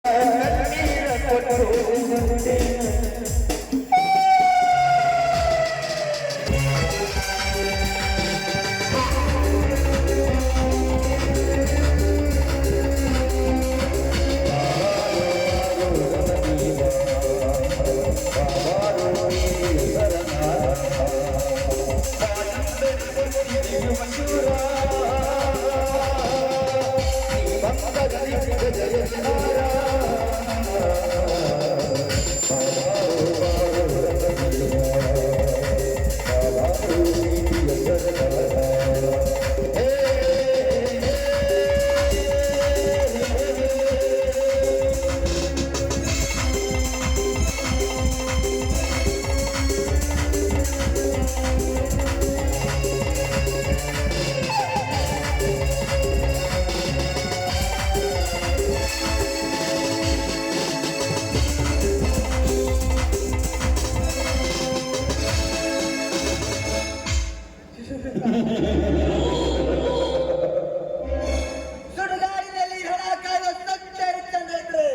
ಕಣ್ಣೀರ ಕೊಟ್ಟು ಸುಡುಗಾಡಿನಲ್ಲಿ ಹಣ ಕಾಯುವ ಸಂಚಾರಿ ಚಂದ ಇದ್ರೆ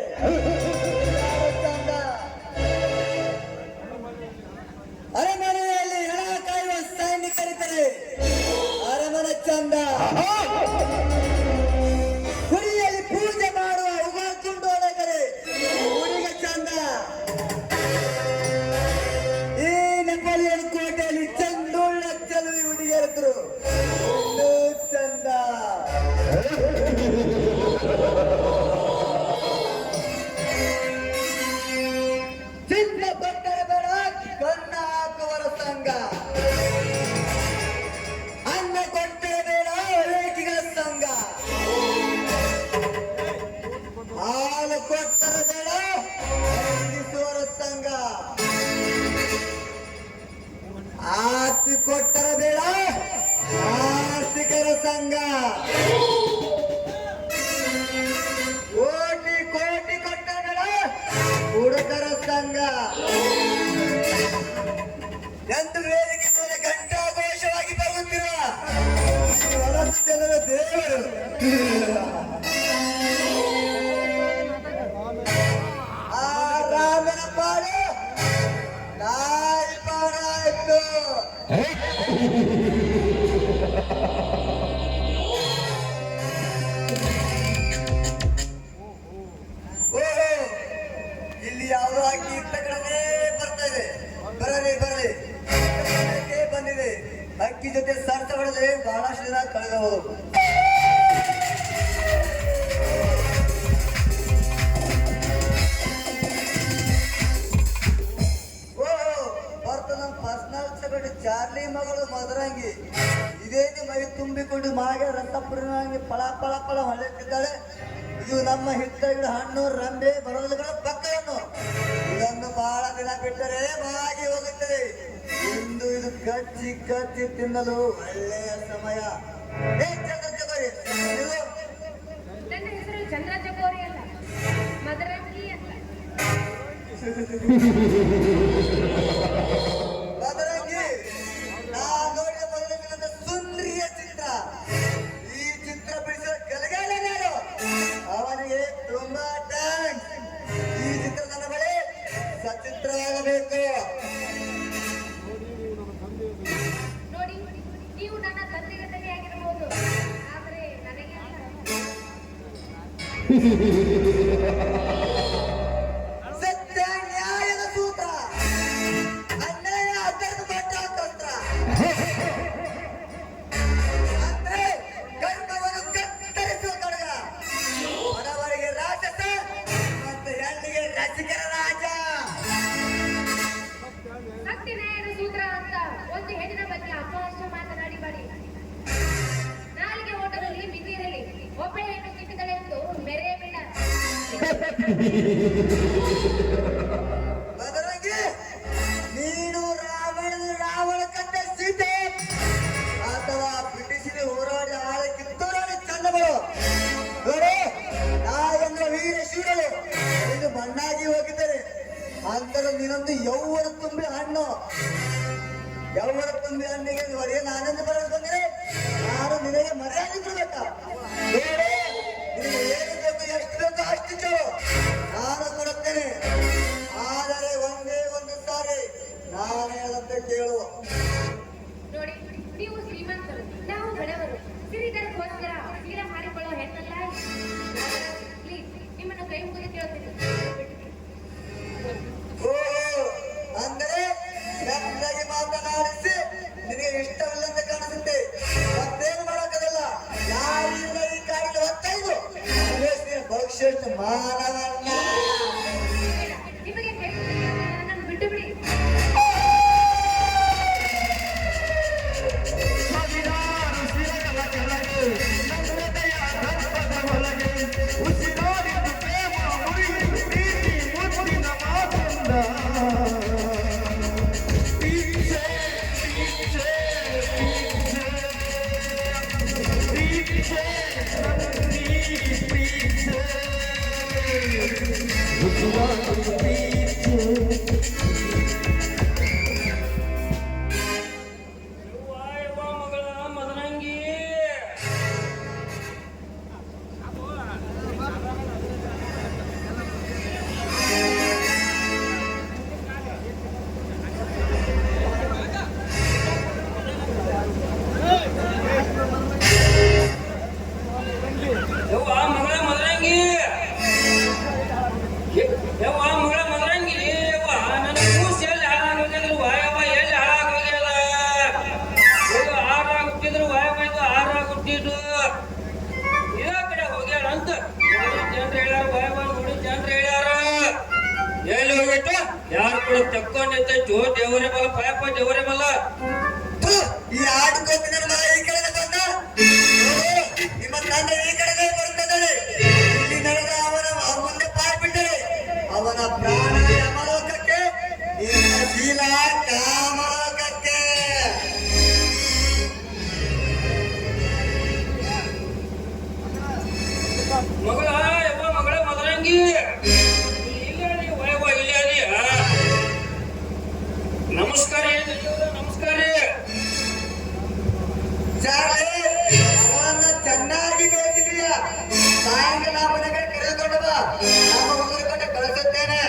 ಚಂದ. ಅರಮನೆಯಲ್ಲಿ ಹಣ ಕಾಯುವ ಸೈನಿಕರಿದ್ದರೆ ಅರಮನೆ ಚಂದ. ಗುಡಿಯಲ್ಲಿ ಪೂಜೆ ಮಾಡುವ ಉಗುಳ ತುಂಡೋಳಗರೆ ಹುಡುಗ ಚಂದ. ಈ ನೆಪೋಲಿಯನ್ ಕೋಟೆಯಲ್ಲಿ ಚಂದುಳ್ಳ ಚೆಲುವಿ ಹುಡುಗಿಯರಿದ್ರು ಚಂದ. ಚಿನ್ನ ಕೊಟ್ಟರೆ ಬೇಡ ಕಣ್ಣ ಹಾಕುವರ ಸಂಘ, ಅನ್ನ ಕೊಟ್ಟರೆ ಬೇಡ ರೇಖಿಗಳ ಸಂಘ, ಹಾಲು ಕೊಟ್ಟರೆ ಬೇಡ ಖರೀದಿಸುವರ ಸಂಘ, ಆಸ್ತಿ ಕೊಟ್ಟರೆ ಬೇಡ ಆಸ್ತಿಕರ ಸಂಘ, ಕೋಟಿ ಕೋಟಿ ಕೊಟ್ಟರೆ ಬೇಡ ಹುಡುಗರ ಸಂಘ. ಎಂದು ವೇದಿಕೆ ಮೇಲೆ ಘಂಟಾಘೋಷವಾಗಿ ಬರುತ್ತಿರುವ ಹೊರತು ಜನರ ದೇವರು ಆ ರಾಮನ ಪಾಡು ನಾಯಿ ಪಾಡಾಯ್ತು. ಇಲ್ಲಿ ಯಾವುದೋ ಕೀರ್ತಗಳನ್ನೇ ಬರ್ತಾ ಇದೆ. ಬರಲಿ ಬರಲಿ ಬಂದಿದೆ. ಅಕ್ಕಿ ಜೊತೆ ಸರ್ತ ಹೊಡೆದ್ರೆ ಬಹಳಷ್ಟು ದಿನ ಕಳೆದಬಹುದು. ಬರ್ತ ನಮ್ಮ ಪರ್ಸನಲ್ ಸೆಕ್ರೆಟರಿ ಚಾರ್ಲಿ ಮಗಳು ಮದರಂಗಿ ಇದೇನು ಮೈ ತುಂಬಿಕೊಂಡು ಮಾಗೆ ರಸಪುರಿನಾಗಿ ಫಳ ಫಳ ಫಳ ಹೊಳೆತಿದ್ದಾಳೆ. ಇದು ನಮ್ಮ ಹಿತ್ತಗಿಡ ಹಣ್ಣು ರಂಬೆ ಬರೋದಗಳ ಪಕ್ಕವನ್ನು ಇದನ್ನು ಬಹಳ ದಿನ ಬಿಟ್ಟರೆ ಮಾಗಿ ಹೋಗುತ್ತದೆ. ಇಂದು ಇದು ಕಚ್ಚಿ ಕಚ್ಚಿ ತಿನ್ನಲು ಒಳ್ಳೆಯ ಸಮಯ. ಚಂದ್ರಚಕೋರಿ, ನನ್ನ ಹೆಸರು ಚಂದ್ರಚಕೋರಿ ಅಲ್ಲ, ಮದರಂಗಿ ಅಂತ. ಮದರಂಗಿ, ನಾ ನೋಡಿದ ಮೊದಲಿನ ಸುಂದರಿಯ ಚಿತ್ರ. ಈ ಚಿತ್ರ ಬಿಡಿಸಿದ ಕೆಲಗಾಲಗಾರು ಅವನಿಗೆ ತುಂಬಾ ಥ್ಯಾಂಕ್ಸ್. ಈ ಚಿತ್ರ ನನ್ನ ಬಳಿ ಸಚಿತ್ರವಾಗಬೇಕು. ನೋಡಿ, ನೀವು ನನ್ನ ತಂದೆಗೆ ಸರಿಯಾಗಿರಬಹುದು, ಆದರೆ ನನಗೆ ಸತ್ಯ ನ್ಯಾಯದ ಸೂತ್ರ, ಅನ್ಯಾಯ ಅದರದ ಬಟ್ಟ ತಂತ್ರ. ಅಂದ್ರೆ ಗರ್ಭವನ್ನು ಕತ್ತರಿಸುವ ಕಡಗ, ಬಡವರಿಗೆ ರಾಜಸ ಮತ್ತು ಹೆಣ್ಣಿಗೆ ರಸಿಕರ ರಾಜ. ಸತ್ಯ ನ್ಯಾಯದ ಸೂತ್ರ ಅಂತ ಒಂದು ಹೆಣ್ಣಿನ ಬಗ್ಗೆ ಅಪಹಾಸ್ಯ ಮಾತನಾಡಿಬಾಡಿ. ನಾಲಿಗೆ ಓಟದಲ್ಲಿ ಮಿತಿಯಿರಲಿ. ಒಬ್ಬ ಹೆಣ್ಣು ಸಿಕ್ಕಿದಳೆ ಎಂದು ಮೆರೆಯಬೇಡ. ಬದಲಾಗಿ ನೀನು ರಾವಣ ಕಂಡ ಸೀತೆ ಅಥವಾ ಬ್ರಿಟಿಷರು ಹೋರಾಡಿ ಆಳ ಕಿತ್ತೂರಾಡಿ ಚಂದಗಳು ನೋಡಿ. ನಾಯಂದ್ರ ವೀರ ಶೂರರು ಇದು ಮಣ್ಣಾಗಿ ಹೋಗಿದ್ದಾರೆ. ಅಂತರ ನೀನೊಂದು ಯೌವನ ತುಂಬಿ ಹಣ್ಣು. ಯೌವನ ತುಂಬಿ ಹಣ್ಣಿಗೆ ಏನು ಆನಂದ ಬರೋದು ಬಂದರೆ ನಾನು ನಿನಗೆ ಮರ್ಯಾದೆ ಕೊಡ್ಬೇಕಾ? ನಿನಗೆ ಏನು ಬೇಕು, ಎಷ್ಟು ಬೇಕು ಅಷ್ಟು ಬಸವಣ್ಣ. ನಿಮಗೆ ಕೈ ನನ್ನ ಬಿಟ್ಟು ಬಿಡಿ. ಯಾರು ಕೂಡ ತಕ್ಕೊಂಡಿದ್ದ ಜೋ ದೇವರೇ ಬಲ್ಲ ಪಾಪ ದೇವರೇ ಬಲ್ಲ ಈ ಆಟಕ್ಕೋಗಿ ನನ್ನ ಮಗ ಈ ಕಡೆ ಬಂದ. ನಿಮ್ಮ ತಂಡ ಈ ಕಡೆಗೆ ಬರುತ್ತದೆ. ಇಲ್ಲಿ ನಡೆದ ಅವನ ಮುಂದೆ ಪಾರ್ಬಿಟ್ಟರೆ ಅವನ ಪ್ರಾಣ ಯಮಲೋಕಕ್ಕೆ, ನಿಮ್ಮ ಶೀಲ ಕಾಮಲೋಕಕ್ಕೆ. ಮಗಳ ಯವ್ವ ಮಗಳ ಮದರಂಗಿ ನಮಸ್ಕಾರ ನಮಸ್ಕಾರ. ಚಾರ್ಲಿ, ಅವನನ್ನ ಚೆನ್ನಾಗಿ ಬೆಳೆಸಿದೀಯ. ಸಾಯಂಕಾಲ ಮನೆಗೆ ಕರೆದುಕೊಂಡು ಬಾ, ನಾನು ಉದುರಿಕೊಂಡು ಕಳಿಸುತ್ತೇನೆ.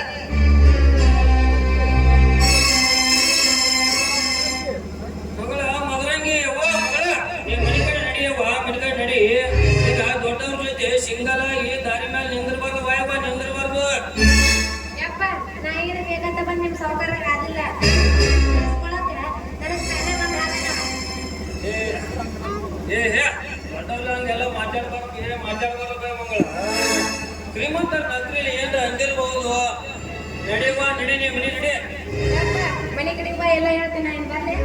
ಮಗಳ ಮದರಂಗಿ ಯವ್ವ ಮಗಳ ನೀನ್ ಮನೆ ಕಡೆ ನಡಿಯವ್ವ, ಮನೆ ಕಡೆ ನಡಿ. ಈಗ ದೊಡ್ಡವ್ರ ಜೊತೆ ಸಿಂಗಲಾಗಿ ದಾರಿ ಮೇಲೆ ನಿಂದಿರ್ಬಾರ್ದು ವಾಯವ್ವ, ನಿಂದಿರ್ಬಾರ್ದು. ಯಪ್ಪ ನಾ ಈಗ ಬೇಕಂತ ಬಂದು ನಿಮ್ ಸೌಕರ್ಯ ಆಗಿಲ್ಲ. ಏ ಹೇ ದೊಡ್ಡವ್ರ ಹಂಗೆಲ್ಲ ಮಾತಾಡ್ಬಾರ್ದು ಮಗಳ. ಶ್ರೀಮಂತರ ನಗರಲ್ಲಿ ಏನ್ ಅಂದಿರ್ಬಹುದು. ನಡಿಯವ್ವ ನಡಿ, ನೀ ಮನೆ ನಡಿ. ಮನೆ ಕಡೆ ಬಾ, ಎಲ್ಲ ಹೇಳ್ತೇನೆ ನಾನು ಬರ್ಲೆ.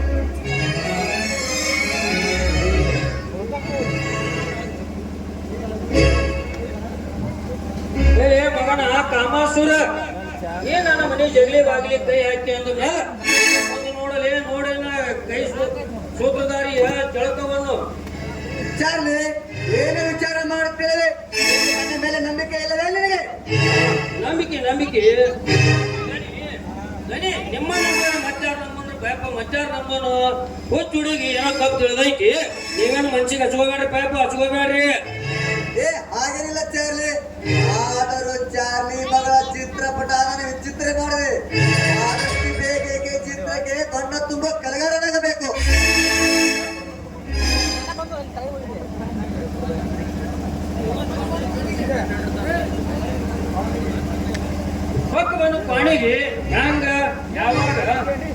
ಏ ಮಗನ ಕಾಮಾಸುರ, ಏನ್ ನನ್ನ ಮನೆ ಜಗಲಿ ಬಾಗಿಲಿ ಕೈ ಹಾಕಿ ಅಂದ ಮೇಲೆ ಒಂದು ನೋಡಲೇ ನೋಡಿನ ಕೈ ಸೂತ್ರಧಾರಿಯ ಜಳಕವನ್ನು. ಚಾರ್ಲಿ, ಏನು ವಿಚಾರ ಮಾಡುತ್ತೇವೆ? ನನ್ನ ಮೇಲೆ ನಂಬಿಕೆ ಇಲ್ಲವೇ ನಿನಗೆ? ನಂಬಿಕೆ ನಡಿ ನಿಮ್ಮ ನಂಬರ್ ಮಚ್ಚಾರ ನಮ್ಮನ್ನು ಪಾಪ ಮಚ್ಚಾರ ನಮ್ಮನ್ನು ಹುಚ್ಚ ಹುಡುಗಿ ಏನೋ ಕಪ್ ತಿಳಿದೈತಿ. ನೀವೇನು ಮನ್ಸಿಗೆ ಹಚ್ಕೋಬೇಡ್ರಿ, ಪಾಪ ಹಚ್ಕೋಬೇಡ್ರಿ. ಏ ಹಾಗೇನಿಲ್ಲ ಚಾರ್ಲಿ. ಆದರೂ ಚಾರ್ಲಿ ಮಗಳ ಚಿತ್ರಪಟ ನಾನು ವಿಚಿತ್ರ ಮಾಡಿದೆ. ಆದಷ್ಟು ಬೇಗ ಚಿತ್ರಕ್ಕೆ ಬಣ್ಣ ತುಂಬ ಕಲಗಾರನಾಗಬೇಕು. ಹೊಕ್ಕವನ್ನು ಪಾಣಿಗೆ ಹ್ಯಾಂಗ ಯಾವಾಗ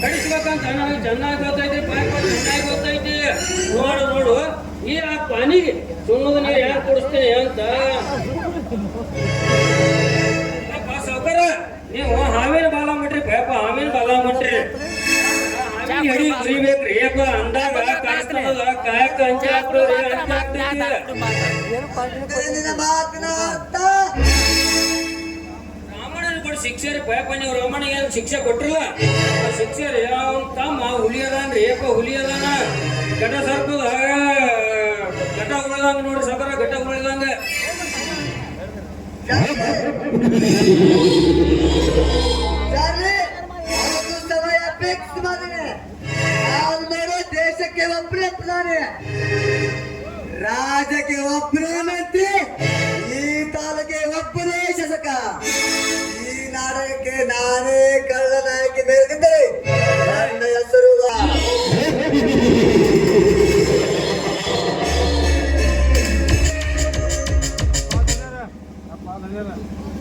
ಕಡಿಸ್ಬೇಕಂತ ನನಗೆ ಚೆನ್ನಾಗಿ ಗೊತ್ತೈತಿ, ಪಾಪ ಚೆನ್ನಾಗಿ ಗೊತ್ತೈತಿ. ನೋಡು ಈ ಆ ಪಾನಿಗೆ ಸುಣ್ಣದ ನೀರು ಯಾರು ಕೊಡಿಸ್ತೀನಿ ಅಂತ. ಸಾವುಕಾರ ನೀವು ಹಾವೇನ ಬಾಲ ಮಾಡ್ರಿ, ಪಾಪ ಹಾವೇನ ಬಾಲ ಮಾಡ್ರಿ. ಹಡಿ ಕುರಿಬೇಕ್ರಿ ಅಪ್ಪ, ಅಂದಾಗ ಕಾಸ್ತದ ಕಾಯಕ ಅಂಚೆ ಹಾಕ್ತದ್ರಿ. ನಿನ್ನ ಮಾತಿನ ಅರ್ಥ ರಾಮಣ್ಣನ ಕೊಟ್ಟು ಶಿಕ್ಷೆ ರೀ ಪಾಪ. ನೀವು ರಾಮಣ್ಣಗೆ ಏನು ಶಿಕ್ಷೆ ಕೊಟ್ಟಿಲ್ಲ, ಶಿಕ್ಷೆ ರೀ. ಅವನ ತಮ್ಮ ಹುಲಿ ಅದಾನ್ರಿ ಏಪ, ಹುಲಿ ಅದಾನ. ಘಟ ಸರ್ಪದ ಘಟ ಉಳಿದಂಗ ನೋಡ್ರಿ ಸಾವುಕಾರ, ಘಟ ಉಳಿದಂಗ. ಚಾರ್ಲಿ, ಅವತ್ತು ಸಮಯ ಫಿಕ್ಸ್ ಮಾಡಿದೆ. ನಾವು ನೋಡೋ ದೇಶಕ್ಕೆ ಒಬ್ಬರೇ ಪ್ರಧಾನಿ, ರಾಜ್ಯಕ್ಕೆ ಒಬ್ಬರೇ ಮಂತ್ರಿ, ಈ ತಾಲೂಕಿಗೆ ಒಬ್ಬರೇ ಶಾಸಕ. ಈ ನಾಡಕಕ್ಕೆ ನಾನೇ ಕಳ್ಳನಾಗಿ ಬೆಳೆದಿದ್ದೆ. ನನ್ನ ಹೆಸರು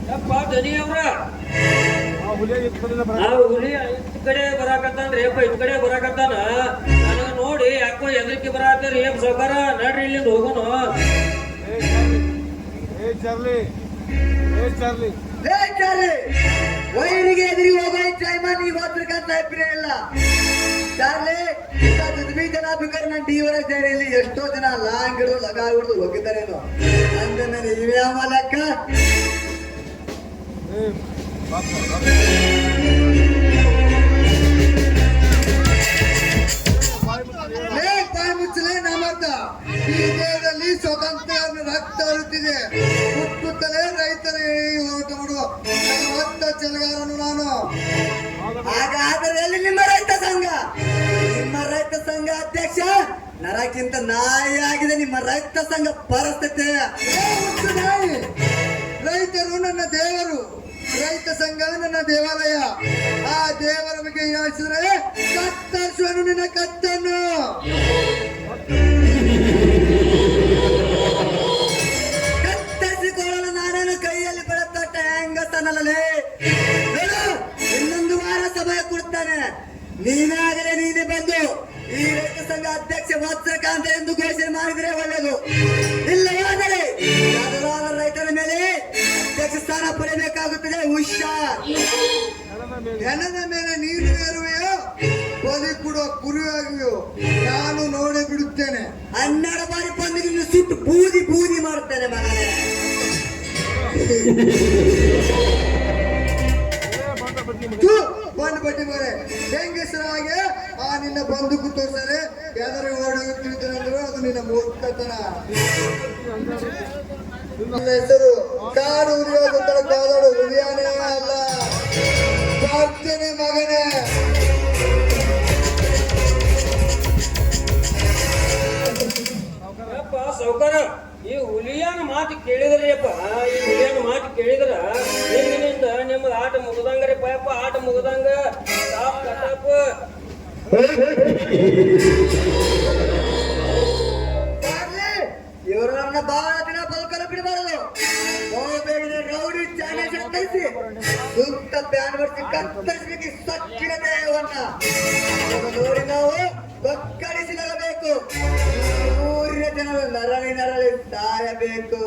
ಯಪ್ಪ ದನಿಯವ್ರ, ಆ ಹುಲಿ ಇತ್ ಕಡೆ ಬರಾಕತ್ತಾನ್ರಿ ಅಪ್ಪ, ಇತ್ ಕಡೆ ಬರಾಕತ್ತಾನ. ನನಗ ನೋಡಿ ಯಾಕೋ ಎದಕ್ಕೆ ಬರಾಕತ್ತಾರ ಏನ್ ಸಾವುಕಾರ, ನಡ್ರಿ ಇಲ್ಲಿಂದ ಹೋಗೋಣ. ಚಾರ್ಲಿ, ಲೇ ಚಾರ್ಲಿ, ವೈರಿಗೆ ಎದುರಿ ಹೋಗೋ ಟೈಮ ನೀವು ಹೋಗ್ಬೇಕಂತ ಅಭಿಪ್ರಾಯ ಇಲ್ಲ ಚಾರ್ಲಿ. ದುಡ್ಮಿ ಜನ ಬೇಕಾದ್ರೆ ನಾನು ಡಿವರ ಸೇರಿಯಲ್ಲಿ ಎಷ್ಟೋ ಜನ ಲಾಂಗ್ ಹಿಡಿದು ಲಗ ಹಿಡಿದು ಹೋಗಿದ್ದಾರೇನೋ ಅಂದ ಮೇಲೆ ಇವ್ಯಾವ ಲೆಕ್ಕ. ಬಾಯಿ ಮುಚ್ಚಲೇ ನಮ್ಮತ್ತ ಈ ದೇಶದಲ್ಲಿ ಸ್ವತಂತ್ರ ರಕ್ತ ಹರಿಯುತ್ತಿದೆ. ಹುಟ್ಟುತ್ತಲೇ ರೈತರ ಹೋರಾಟ ಮಾಡುವ ಹೊತ್ತ ಚೆಲಗಾರನು ನಾನು. ಹಾಗಾದರೆ ಎಲ್ಲಿ ನಿಮ್ಮ ರೈತ ಸಂಘ? ನಿಮ್ಮ ರೈತ ಸಂಘ ಅಧ್ಯಕ್ಷ ನರಕ್ಕಿಂತ ನಾಯಿ ಆಗಿದೆ ನಿಮ್ಮ ರೈತ ಸಂಘ ಪರಿಸ್ಥಿತಿ. ನಾಯಿ, ರೈತರು ನನ್ನ ದೇವರು, ರೈತ ಸಂಘ ನನ್ನ ದೇವಾಲಯ. ಆ ದೇವರ ಬಗ್ಗೆ ಯೋಚಿಸಿದ್ರೆ ಕತ್ತರಿಸುವನು ನಿನ್ನ ಕತ್ತನ್ನು. ಕತ್ತರಿಸಿಕೊಳ್ಳಲು ನಾನೇನು ಕೈಯಲ್ಲಿ ಬೆಳತೊಟ್ಟ ಹೆಂಗಸನಲ್ಲೇ. ಇನ್ನೊಂದು ವಾರ ಸಮಯ ಕೊಡ್ತಾನೆ. ನೀನಾದರೆ ನೀನೇ ಬಂದು ಈ ರೈತ ಸಂಘ ಅಧ್ಯಕ್ಷ ವತ್ಸಕಾಂತ ಎಂದು ಘೋಷಣೆ ಮಾಡಿದ್ರೆ ಒಳ್ಳೆಯದು. ಇಲ್ಲವಾದರೆ ಯಾವ್ದಾರ ರೈತರ ಮೇಲೆ ಅಧ್ಯಕ್ಷ ಸ್ಥಾನ ಪಡೆಯಬೇಕಾಗುತ್ತದೆ. ಹುಷಾರ್. ಜನದ ಮೇಲೆ ನೀರು ಏರುವೆಯೋ ಬಲಿ ಕೊಡುವ ಕುರಿಯಾಗಿಯೋ ನಾನು ನೋಡೇ ಬಿಡುತ್ತೇನೆ. 12 ಬಾರಿ ಬಂದು ನಿನ್ನ ಸುಟ್ಟು ಬೂದಿ ಬೂದಿ ಮಾಡುತ್ತೇನೆ ಮಗನೇ. ಬಂದು ಬಡ್ಡಿ ಮರೆ ಹೆಂಗಸರ ಹಾಗೆ ಆ ನಿನ್ನ ಬಂದೂಕು ತೋರಿಸರೆ ಯಾರು ಓಡುತ್ತಿದ್ದಂದ್ರು ಅದು ನಿನ್ನ ಮೂರ್ಖತನ. ನನ್ನ ಹೆಸರು ಕಾಡು ಉರಿಯೋದು ಕಾದಾಡು ಉರಿಯಾನೇ ಅಲ್ಲ, ಪ್ರಾರ್ಥನೆ ಮಗನೇ. ಸೌಕರ ಈ ಹುಲಿಯನ ಮಾತು ಕೇಳಿದ್ರಪ್ಪ, ಈ ಹುಲಿಯನ ಮಾತು ಕೇಳಿದ್ರ ಹಿಂದಿನಿಂದ ನಿಮ್ಮದು ಆಟ ಮುಗ್ದಂಗ್ರಿ ಪಾಯಪ್ಪ, ಆಟ ಮುಗ್ದಂಗ ಟಾಪ್ ಕಟಾಪ್. ಇವರು ನನ್ನ ಬಹಳ ದಿನ ಬದುಕಲು ಬಿಡಬಾರದು. ಬೇಗನೆ ರೌಡಿ ಚಾಲೆಂಜ್ ಕಳಿಸಿ ಸೂಕ್ತ ಬ್ಯಾನ್ ಬರ್ಸಿ ಕತ್ತರಿಸಲಿಕ್ಕೆ ಸಚ್ಚಿನ ದೇಹವನ್ನ ನೋಡಿ ನಾವು ಬಕ್ಕಳಿಸಿ ನರಬೇಕು. ಊರಿನ ಜನರು ನರಳಿ ನರಳಿ ಸಾಯಬೇಕು.